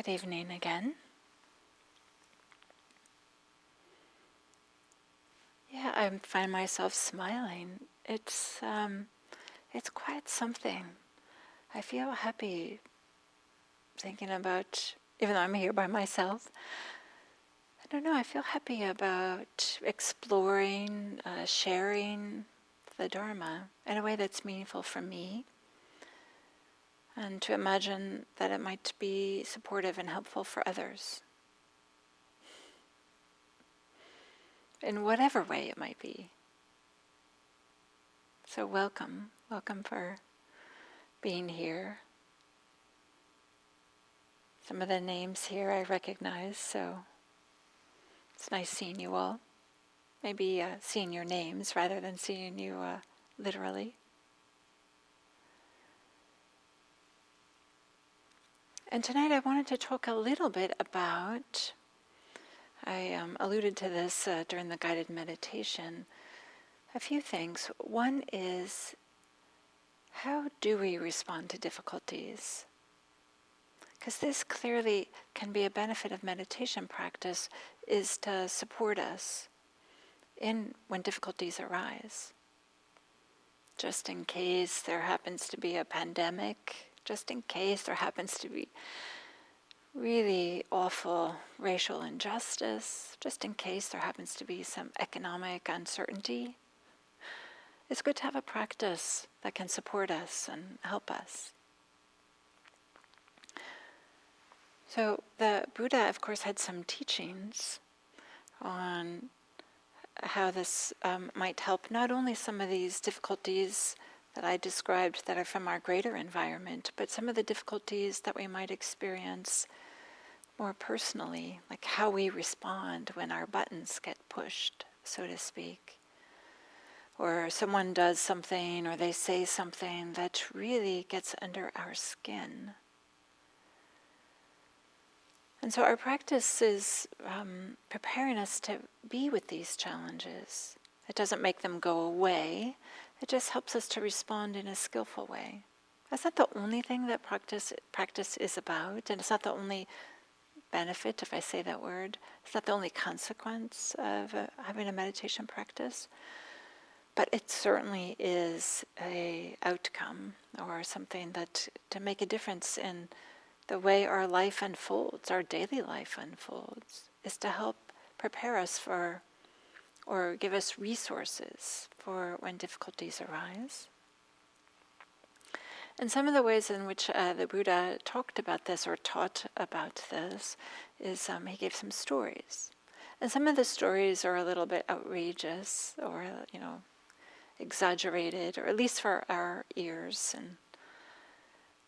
Good evening again. Yeah, I find myself smiling. It's quite something. I feel happy thinking about, even though I'm here by myself, I don't know, I feel happy about exploring, sharing the Dharma in a way that's meaningful for me, and to imagine that it might be supportive and helpful for others, in whatever way it might be. So welcome for being here. Some of the names here I recognize, so it's nice seeing you all. Maybe seeing your names rather than seeing you literally. And tonight I wanted to talk a little bit about, I alluded to this during the guided meditation, a few things. One is, how do we respond to difficulties? Because this clearly can be a benefit of meditation practice, is to support us in when difficulties arise. Just in case there happens to be a pandemic, just in case there happens to be really awful racial injustice, just in case there happens to be some economic uncertainty, it's good to have a practice that can support us and help us. So the Buddha, of course, had some teachings on how this might help not only some of these difficulties that I described that are from our greater environment, but some of the difficulties that we might experience more personally, like how we respond when our buttons get pushed, so to speak. Or someone does something or they say something that really gets under our skin. And so our practice is preparing us to be with these challenges. It doesn't make them go away. It just helps us to respond in a skillful way. That's not the only thing that practice is about, and it's not the only benefit, if I say that word. It's not the only consequence of having a meditation practice. But it certainly is an outcome or something that to make a difference in the way our life unfolds, our daily life unfolds, is to help prepare us for, or give us resources for when difficulties arise. And some of the ways in which the Buddha talked about this or taught about this is he gave some stories. And some of the stories are a little bit outrageous or, exaggerated, or at least for our ears. And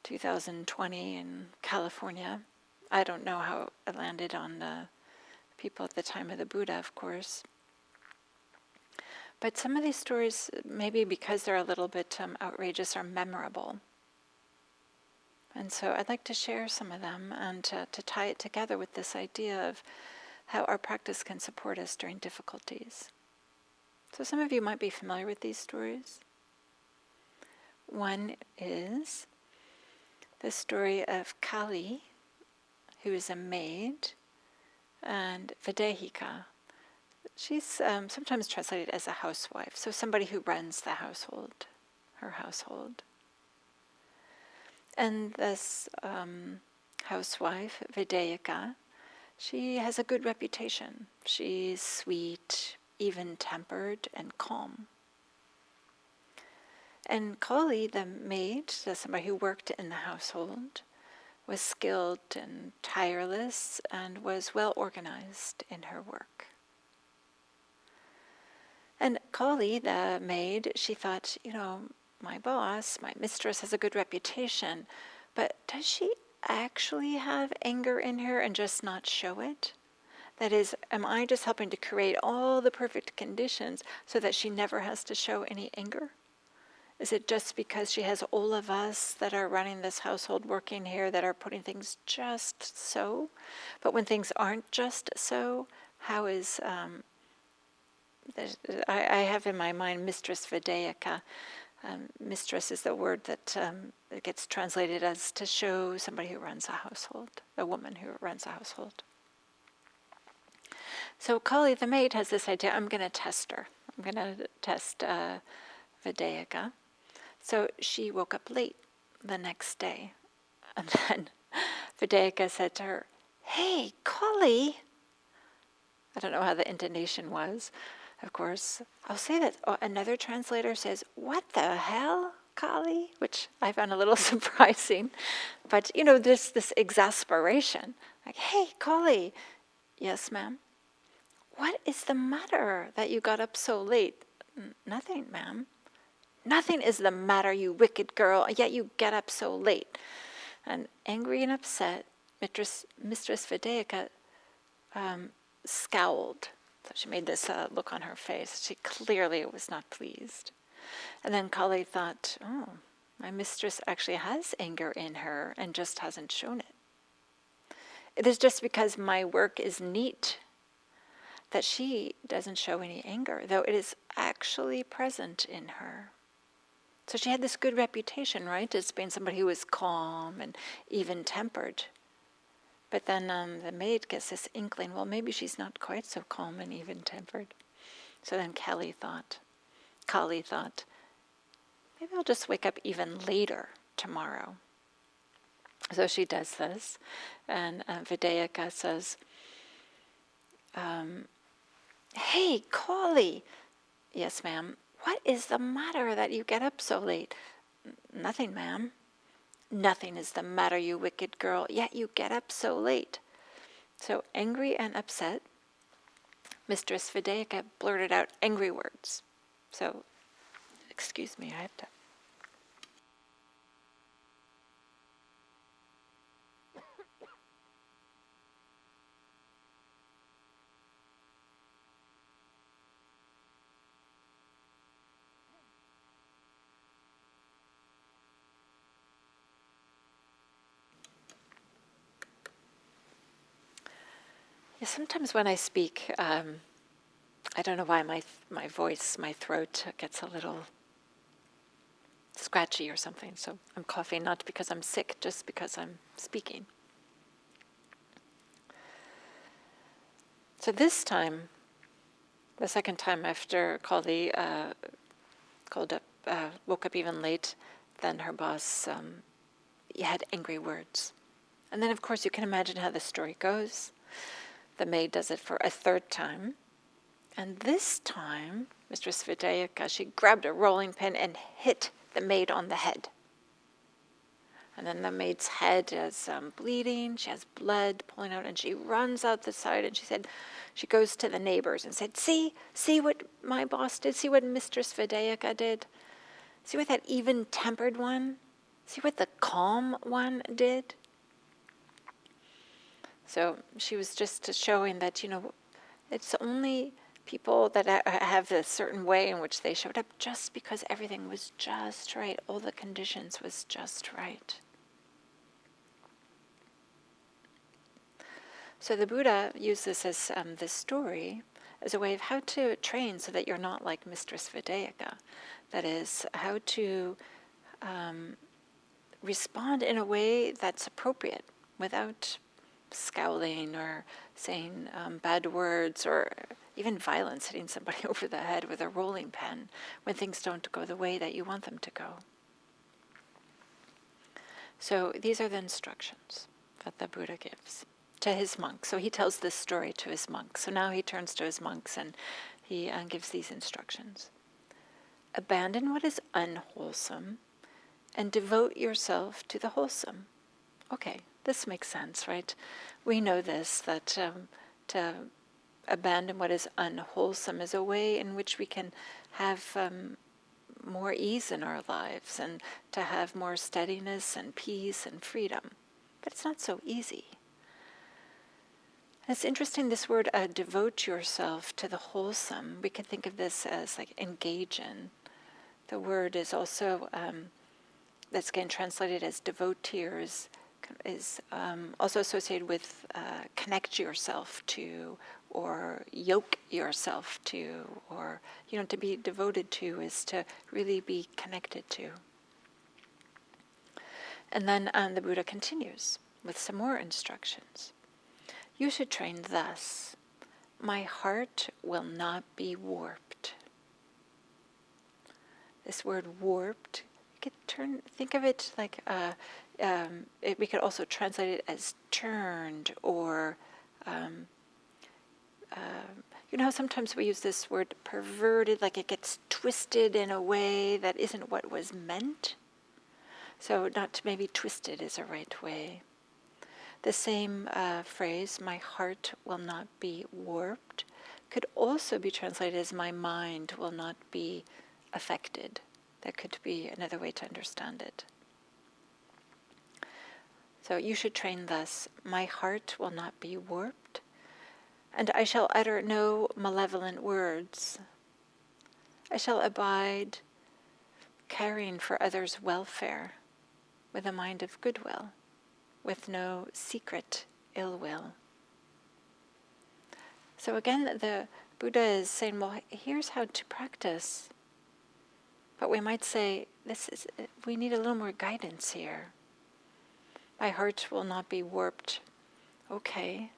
2020 in California. I don't know how it landed on the people at the time of the Buddha, of course. But some of these stories, maybe because they're a little bit outrageous, are memorable. And so I'd like to share some of them and to tie it together with this idea of how our practice can support us during difficulties. So some of you might be familiar with these stories. One is the story of Kali, who is a maid, and Vedehika. She's sometimes translated as a housewife, so somebody who runs the household, her household. And this housewife, Vedehika, she has a good reputation. She's sweet, even-tempered, and calm. And Kali, the maid, somebody who worked in the household, was skilled and tireless and was well organized in her work. And Kali, the maid, she thought, my boss, my mistress has a good reputation, but does she actually have anger in her and just not show it? That is, am I just helping to create all the perfect conditions so that she never has to show any anger? Is it just because she has all of us that are running this household, working here, that are putting things just so? But when things aren't just so, how is... I have in my mind Mistress Vedehika. Mistress is the word that it gets translated as to show somebody who runs a household, a woman who runs a household. So Kali, the maid, has this idea, I'm going to test her. I'm going to test Videka. So she woke up late the next day. And then Videka said to her, "Hey, Kali." I don't know how the intonation was, of course. I'll say that another translator says, "What the hell, Kali?" Which I found a little surprising. But, this exasperation. Like, "Hey, Kali." "Yes, ma'am." "What is the matter that you got up so late?" "Nothing, ma'am." "Nothing is the matter, you wicked girl, yet you get up so late." And angry and upset, Mistress Videka scowled. So she made this look on her face. She clearly was not pleased. And then Kali thought, oh, my mistress actually has anger in her and just hasn't shown it. It is just because my work is neat that she doesn't show any anger, though it is actually present in her. So she had this good reputation, right, as being somebody who was calm and even-tempered. But then the maid gets this inkling, well, maybe she's not quite so calm and even-tempered. So then Kali thought, maybe I'll just wake up even later tomorrow. So she does this, and Videka says, "Hey, Kali." "Yes, ma'am." "What is the matter that you get up so late?" "Nothing, ma'am." "Nothing is the matter, you wicked girl, yet you get up so late." So angry and upset, Mistress Videka blurted out angry words. So, excuse me, I have to... Yeah, sometimes when I speak, I don't know why my voice, my throat gets a little scratchy or something. So I'm coughing not because I'm sick, just because I'm speaking. So this time, the second time after Kali woke up even late, then her boss had angry words. And then, of course, you can imagine how the story goes. The maid does it for a third time. And this time, Mistress Videka, she grabbed a rolling pin and hit the maid on the head. And then the maid's head is bleeding. She has blood pulling out, and she runs out the side, and she goes to the neighbors and said, see what my boss did? See what Mistress Videka did? See what that even-tempered one? See what the calm one did? So she was just showing that, it's only people that have a certain way in which they showed up just because everything was just right. All the conditions was just right. So the Buddha used this as this story as a way of how to train so that you're not like Mistress Videka. That is, how to respond in a way that's appropriate without scowling or saying bad words or even violence, hitting somebody over the head with a rolling pin when things don't go the way that you want them to go. So these are the instructions that the Buddha gives to his monks. So he tells this story to his monks. So now he turns to his monks and he gives these instructions. Abandon what is unwholesome and devote yourself to the wholesome. Okay, this makes sense, right? We know this, that to abandon what is unwholesome is a way in which we can have more ease in our lives and to have more steadiness and peace and freedom. But it's not so easy. It's interesting, this word, devote yourself to the wholesome. We can think of this as like engage in. The word is also, that's again translated as devotees, is also associated with connect yourself to or yoke yourself to, or, to be devoted to is to really be connected to. And then the Buddha continues with some more instructions. You should train thus. My heart will not be warped. This word warped, you could think of it like, we could also translate it as turned, or, you know how sometimes we use this word perverted, like it gets twisted in a way that isn't what was meant? So not maybe twisted is a right way. The same phrase, my heart will not be warped, could also be translated as my mind will not be affected. That could be another way to understand it. So you should train thus, my heart will not be warped, and I shall utter no malevolent words. I shall abide caring for others' welfare with a mind of goodwill, with no secret ill will. So again, the Buddha is saying, well, here's how to practice. But we might say, we need a little more guidance here. My heart will not be warped. Okay.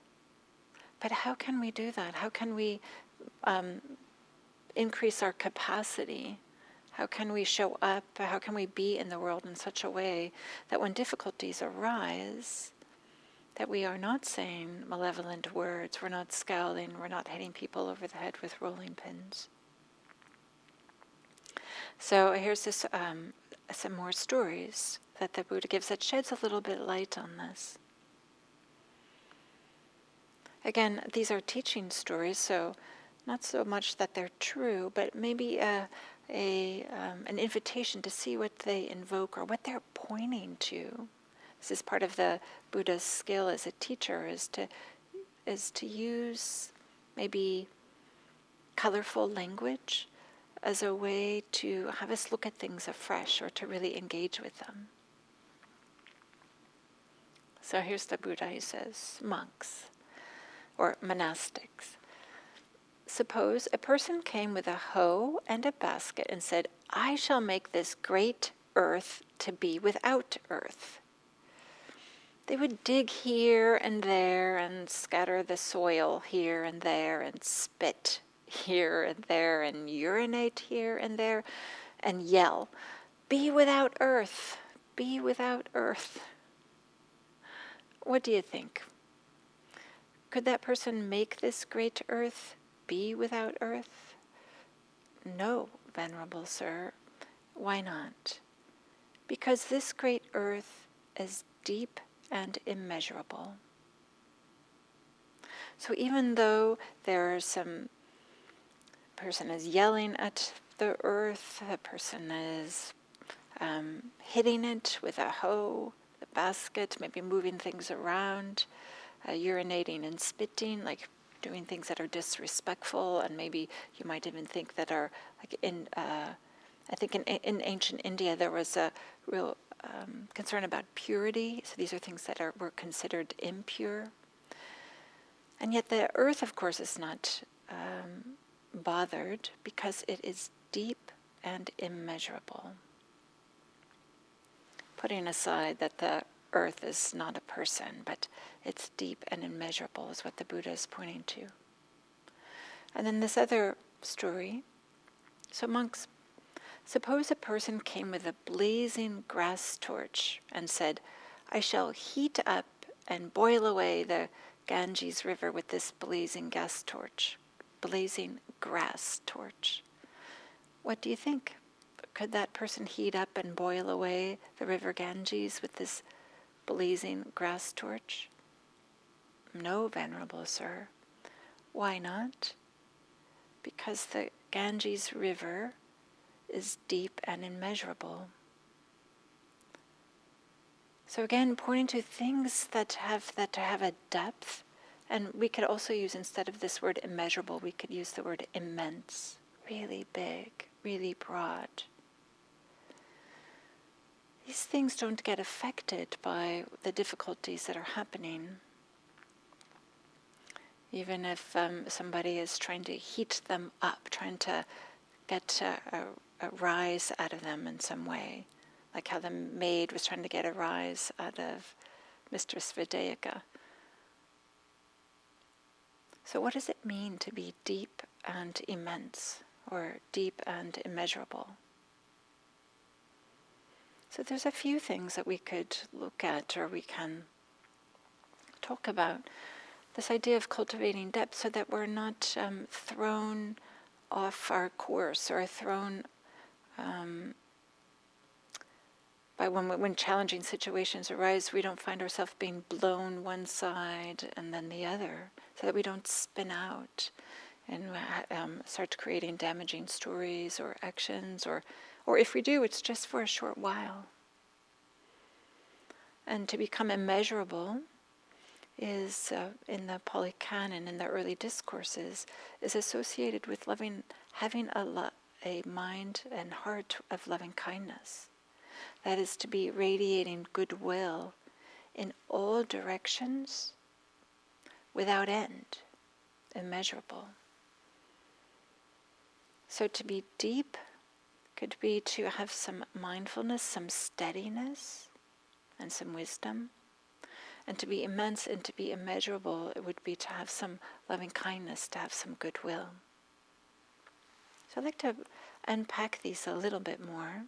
But how can we do that? How can we increase our capacity? How can we show up? How can we be in the world in such a way that when difficulties arise, that we are not saying malevolent words, we're not scowling, we're not hitting people over the head with rolling pins? So here's this some more stories that the Buddha gives that sheds a little bit light on this. Again, these are teaching stories, so not so much that they're true, but maybe an invitation to see what they invoke or what they're pointing to. This is part of the Buddha's skill as a teacher, is to use maybe colorful language as a way to have us look at things afresh or to really engage with them. So here's the Buddha, he says, monks or monastics. Suppose a person came with a hoe and a basket and said, I shall make this great earth to be without earth. They would dig here and there and scatter the soil here and there and spit here and there and urinate here and there and yell, be without earth, be without earth. What do you think? Could that person make this great earth be without earth? No, Venerable Sir. Why not? Because this great earth is deep and immeasurable. So even though there are some person is yelling at the earth, the person is hitting it with a hoe, the basket, maybe moving things around, urinating and spitting, like doing things that are disrespectful, and maybe you might even think that are like I think in ancient India there was a real concern about purity. So these are things that were considered impure, and yet the earth, of course, is not bothered because it is deep and immeasurable. Putting aside that the earth is not a person, but it's deep and immeasurable is what the Buddha is pointing to. And then this other story. So monks, suppose a person came with a blazing grass torch and said, I shall heat up and boil away the Ganges River with this blazing grass torch. What do you think? Could that person heat up and boil away the river Ganges with this blazing grass torch? No, Venerable Sir. Why not? Because the Ganges River is deep and immeasurable. So again, pointing to things that have a depth, and we could also use, instead of this word immeasurable, we could use the word immense, really big, really broad. These things don't get affected by the difficulties that are happening. Even if somebody is trying to heat them up, trying to get a rise out of them in some way, like how the maid was trying to get a rise out of Mistress Videyika. So what does it mean to be deep and immense, or deep and immeasurable? So there's a few things that we could look at, or we can talk about. This idea of cultivating depth so that we're not thrown off our course, or thrown by when challenging situations arise, we don't find ourselves being blown one side and then the other, so that we don't spin out and start creating damaging stories or actions, or if we do, it's just for a short while. And to become immeasurable is, in the Pali Canon, in the early discourses, is associated with having a mind and heart of loving kindness. That is, to be radiating goodwill in all directions without end, immeasurable. So to be deep could be to have some mindfulness, some steadiness, and some wisdom. And to be immense and to be immeasurable, it would be to have some loving kindness, to have some goodwill. So I'd like to unpack these a little bit more.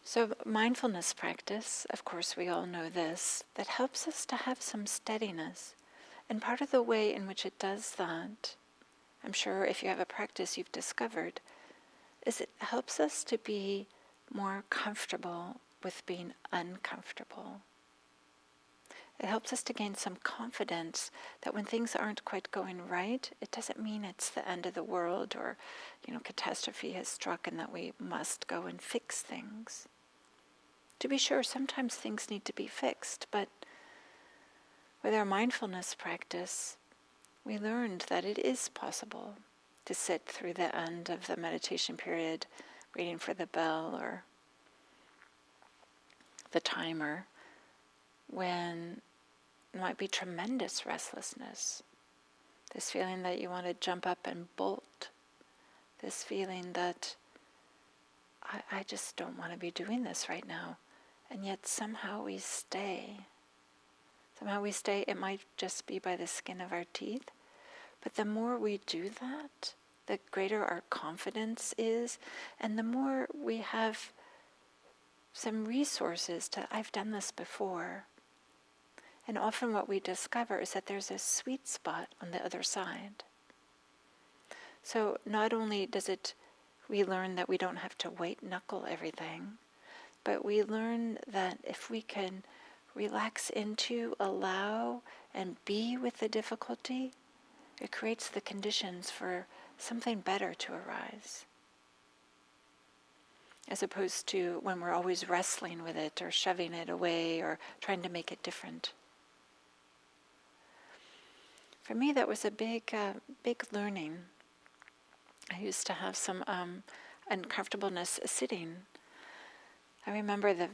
So mindfulness practice, of course we all know this, that helps us to have some steadiness. And part of the way in which it does that, I'm sure if you have a practice you've discovered, is it helps us to be more comfortable with being uncomfortable. It helps us to gain some confidence that when things aren't quite going right, it doesn't mean it's the end of the world, or catastrophe has struck and that we must go and fix things. To be sure, sometimes things need to be fixed, but with our mindfulness practice, we learned that it is possible to sit through the end of the meditation period waiting for the bell or the timer, when there might be tremendous restlessness, this feeling that you want to jump up and bolt, this feeling that I just don't want to be doing this right now, and yet somehow we stay. It might just be by the skin of our teeth, but the more we do that, the greater our confidence is, and the more we have some resources to, I've done this before. And often what we discover is that there's a sweet spot on the other side. So not only we learn that we don't have to white knuckle everything, but we learn that if we can relax into, allow, and be with the difficulty, it creates the conditions for something better to arise. As opposed to when we're always wrestling with it or shoving it away or trying to make it different. For me, that was a big learning. I used to have some uncomfortableness sitting. I remember the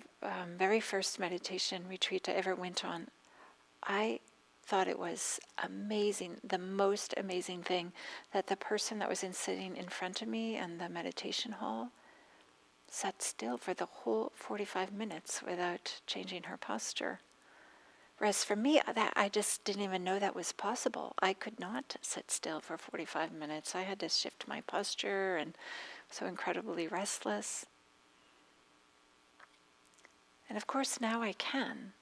very first meditation retreat I ever went on. I thought it was amazing, the most amazing thing, that the person that was sitting in front of me in the meditation hall sat still for the whole 45 minutes without changing her posture. Whereas for me, I just didn't even know that was possible. I could not sit still for 45 minutes. I had to shift my posture and so incredibly restless. And of course now I can.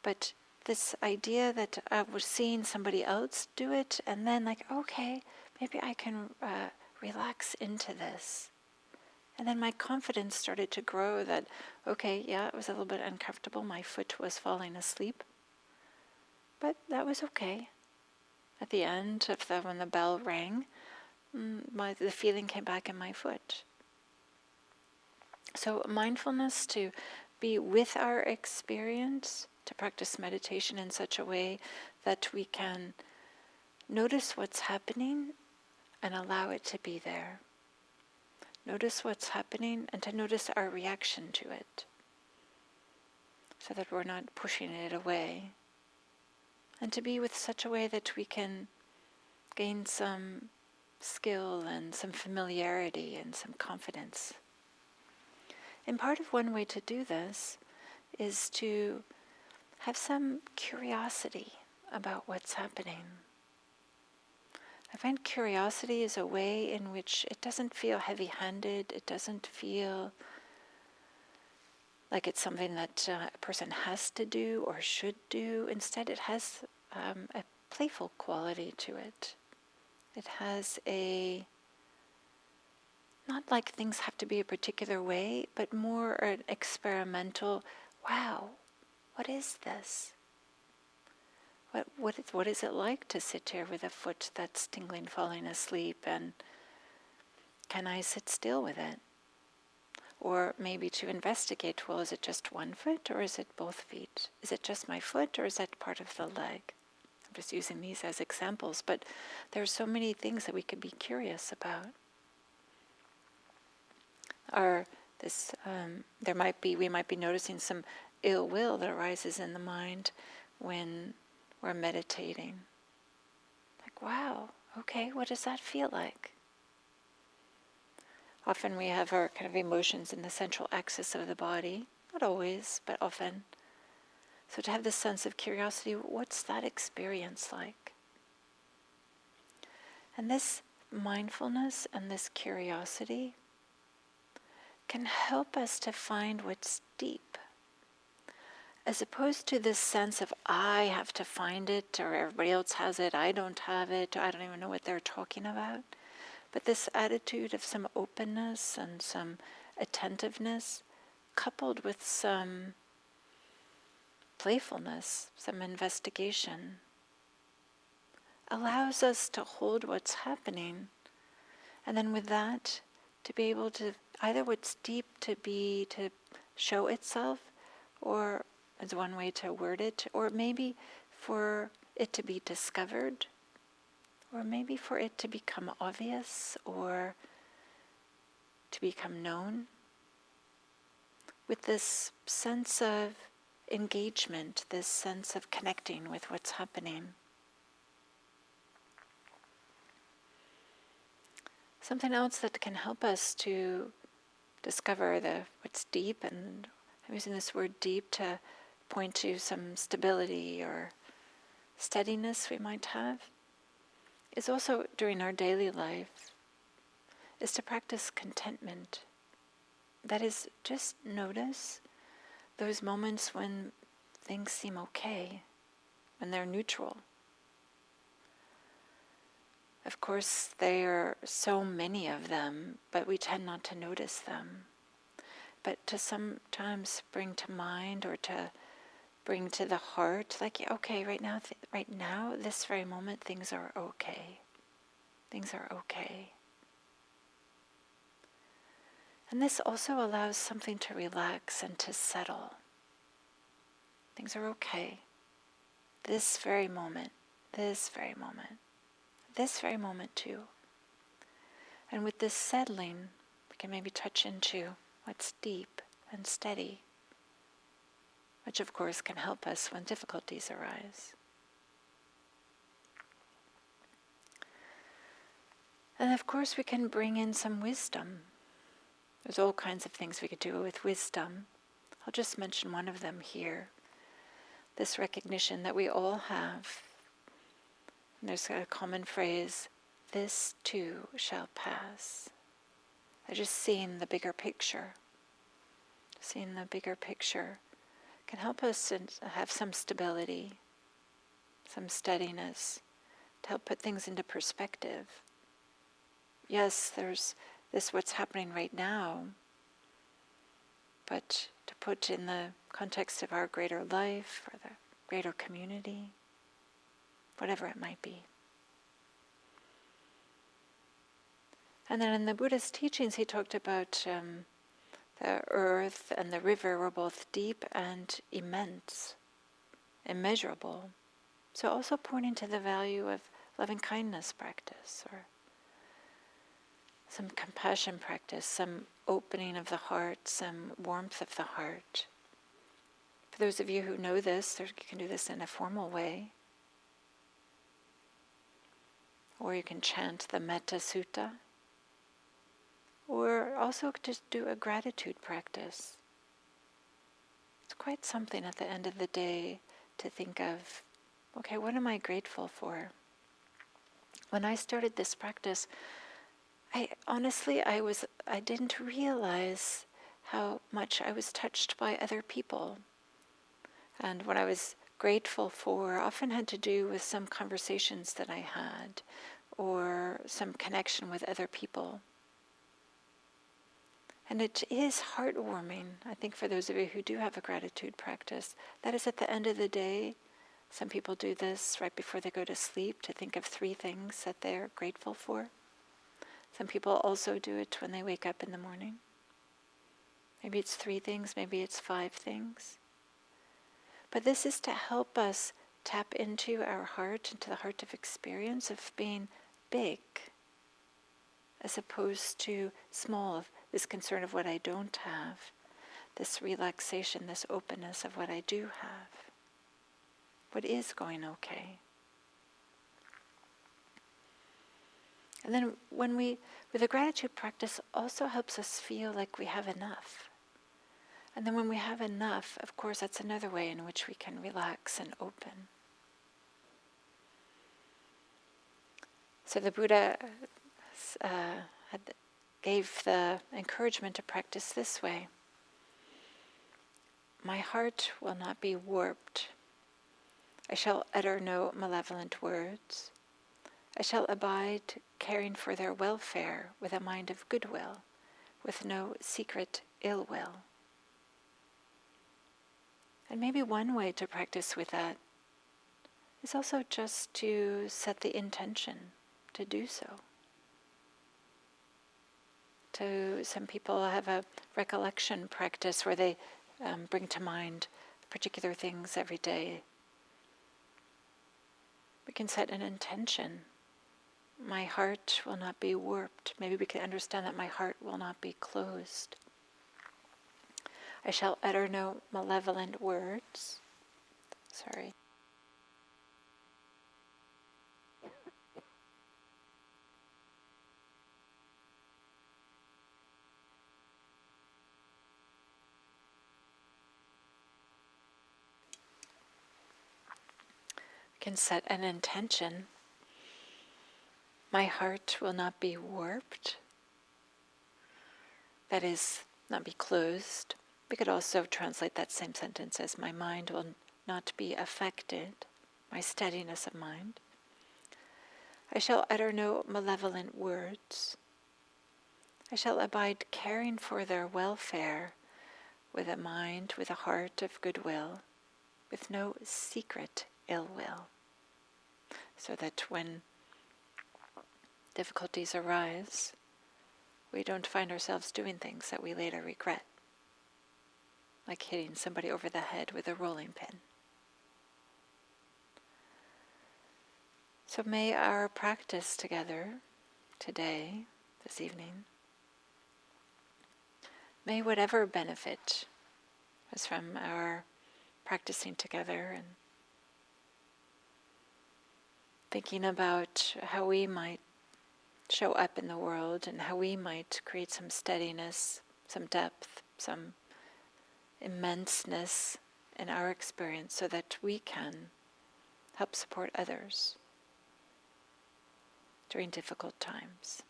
But this idea that I was seeing somebody else do it, and then okay, maybe I can relax into this. And then my confidence started to grow that, okay, yeah, it was a little bit uncomfortable. My foot was falling asleep. But that was okay. At the end of when the bell rang, the feeling came back in my foot. So mindfulness, to be with our experience, to practice meditation in such a way that we can notice what's happening and allow it to be there. Notice what's happening and to notice our reaction to it, so that we're not pushing it away. and to be with such a way that we can gain some skill and some familiarity and some confidence. And part of one way to do this is to have some curiosity about what's happening. I find curiosity is a way in which it doesn't feel heavy-handed, it doesn't feel like it's something that a person has to do or should do. Instead, it has a playful quality to it. It has not like things have to be a particular way, but more an experimental, wow, what is this? What is it like to sit here with a foot that's tingling, falling asleep, and can I sit still with it? Or maybe to investigate, well, is it just one foot or is it both feet? Is it just my foot or is that part of the leg? I'm just using these as examples, but there are so many things that we could be curious about. We might be noticing some ill will that arises in the mind when we're meditating. Like, wow, okay, what does that feel like? Often we have our kind of emotions in the central axis of the body. Not always, but often. So to have this sense of curiosity, what's that experience like? And this mindfulness and this curiosity can help us to find what's deep, as opposed to this sense of I have to find it, or everybody else has it, I don't have it, or I don't even know what they're talking about. But this attitude of some openness and some attentiveness, coupled with some playfulness, some investigation, allows us to hold what's happening, and then with that, to be able to, either what's deep to show itself, or as one way to word it, or maybe for it to be discovered, or maybe for it to become obvious, or to become known, with this sense of engagement, this sense of connecting with what's happening. Something else that can help us to discover what's deep, and I'm using this word deep to point to some stability or steadiness we might have, is also during our daily life, is to practice contentment. That is, just notice those moments when things seem okay, when they're neutral. Of course, there are so many of them, but we tend not to notice them. But to sometimes bring to mind or to bring to the heart, like, okay, right now, this very moment, things are okay. Things are okay. And this also allows something to relax and to settle. Things are okay. This very moment too. And with this settling, we can maybe touch into what's deep and steady, which of course can help us when difficulties arise. And of course we can bring in some wisdom. There's all kinds of things we could do with wisdom. I'll just mention one of them here. This recognition that we all have. And there's a common phrase, this too shall pass. They're just seeing the bigger picture. Seeing the bigger picture can help us have some stability, some steadiness, to help put things into perspective. Yes, there's this what's happening right now, but to put in the context of our greater life or the greater community, whatever it might be. And then in the Buddha's teachings, he talked about the earth and the river were both deep and immense, immeasurable. So also pointing to the value of loving kindness practice, or some compassion practice, some opening of the heart, some warmth of the heart. For those of you who know this, you can do this in a formal way. or you can chant the Metta Sutta, or also just do a gratitude practice. It's quite something at the end of the day to think of, okay, what am I grateful for? When I started this practice, I didn't realize how much I was touched by other people. And what I was grateful for often had to do with some conversations that I had or some connection with other people. And it is heartwarming, I think, for those of you who do have a gratitude practice. That is at the end of the day. Some people do this right before they go to sleep to think of 3 things that they're grateful for. Some people also do it when they wake up in the morning. Maybe it's 3 things, maybe it's 5 things. But this is to help us tap into our heart, into the heart of experience of being big, as opposed to small, this concern of what I don't have, this relaxation, this openness of what I do have, what is going okay. And then with the gratitude practice, also helps us feel like we have enough. And then when we have enough, of course, that's another way in which we can relax and open. So the Buddha gave the encouragement to practice this way. My heart will not be warped. I shall utter no malevolent words. I shall abide caring for their welfare with a mind of goodwill, with no secret ill will. And maybe one way to practice with that is also just to set the intention to do so. Some people have a recollection practice where they bring to mind particular things every day. We can set an intention. My heart will not be warped. Maybe we can understand that my heart will not be closed. I shall utter no malevolent words. Sorry. We can set an intention. My heart will not be warped. That is, not be closed. We could also translate that same sentence as my mind will not be affected, my steadiness of mind. I shall utter no malevolent words. I shall abide caring for their welfare with a mind, with a heart of goodwill, with no secret ill will, so that when difficulties arise, we don't find ourselves doing things that we later regret, like hitting somebody over the head with a rolling pin. So may our practice together today, this evening, may whatever benefit is from our practicing together and thinking about how we might show up in the world and how we might create some steadiness, some depth, some immenseness in our experience so that we can help support others during difficult times.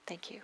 Thank you.